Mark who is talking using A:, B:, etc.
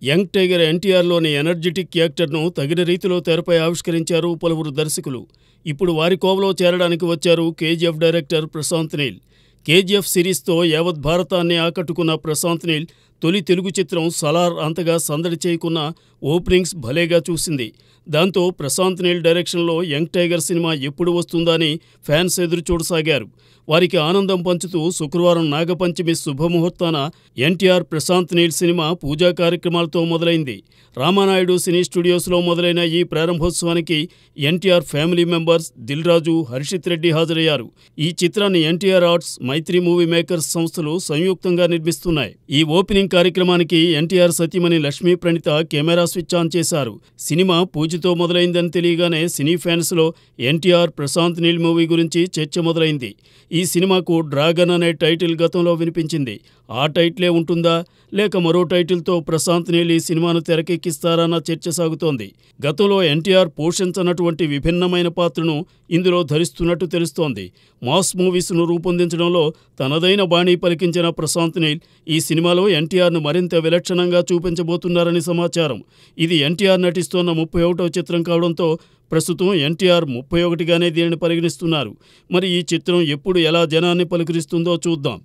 A: Young tiger ఎన్టీఆర్లోని energetic యాక్టర్ను తగిన రీతిలో తెరపై ఆవిష్కరించారు పలువురు దర్శకులు. ఇప్పుడు వారి కోవలో చేరడానికి వచ్చారు KGF director Prashanth Neel. KGF సిరీస్తో యావత్ భారతాన్ని ఆకట్టుకున్న ప్రశాంత్ నీల్ తొలి తెలుగు చిత్రం సలార్ అంతగా సందడి చేయకున్న ఓపెనింగ్స్ భలేగా చూసింది. దాంతో ప్రశాంత్ నీల్ డైరెక్షన్లో యంగ్ టైగర్ సినిమా ఎప్పుడు వస్తుందా అని ఫ్యాన్స్ ఎదురుచూడసాగారు. వారికి ఆనందం పంచుతూ శుక్రవారం నాగపంచమి శుభముహూర్తాన ఎన్టీఆర్ ప్రశాంత్ నీల్ సినిమా పూజా కార్యక్రమాలతో మొదలైంది. రామానాయుడు సినీ స్టూడియోస్లో మొదలైన ఈ ప్రారంభోత్సవానికి ఎన్టీఆర్ ఫ్యామిలీ మెంబర్స్ దిల్ రాజు, హర్షిత్ రెడ్డి హాజరయ్యారు. ఈ చిత్రాన్ని NTR arts, Mythri movie makers సంస్థలు సంయుక్తంగా నిర్మిస్తున్నాయి. ఈ ఓపెనింగ్ కార్యక్రమానికి ఎన్టీఆర్ సతీమణి Lakshmi Pranathi camera switch on చేశారు. సినిమా పూజతో మొదలైందని తెలియగానే సినీ ఫ్యాన్స్లో ఎన్టీఆర్ ప్రశాంత్ నీల్ మూవీ గురించి చర్చ మొదలైంది. ఈ సినిమాకు డ్రాగన్ అనే టైటిల్ గతంలో వినిపించింది. ఆ టైటిలే ఉంటుందా లేక మరో టైటిల్తో ప్రశాంత్ నీల్ ఈ సినిమాను తెరకెక్కిస్తారన్న చర్చ సాగుతోంది. గతంలో ఎన్టీఆర్ పోషించనటువంటి విభిన్నమైన పాత్రను ఇందులో ధరిస్తున్నట్టు తెలుస్తోంది. మాస్ మూవీస్ను రూపొందించడంలో తనదైన బాణీ పలికించిన ప్రశాంత్ నీల్ ఈ సినిమాలో ఎన్టీఆర్ను మరింత విలక్షణంగా చూపించబోతున్నారని సమాచారం. ఇది ఎన్టీఆర్ నటిస్తోన్న 31వ చిత్రం కావడంతో ప్రస్తుతం ఎన్టీఆర్ 31గానే దీనిని పరిగణిస్తున్నారు. మరి ఈ చిత్రం ఎప్పుడు ఎలా జనాన్ని పలుకరిస్తుందో చూద్దాం.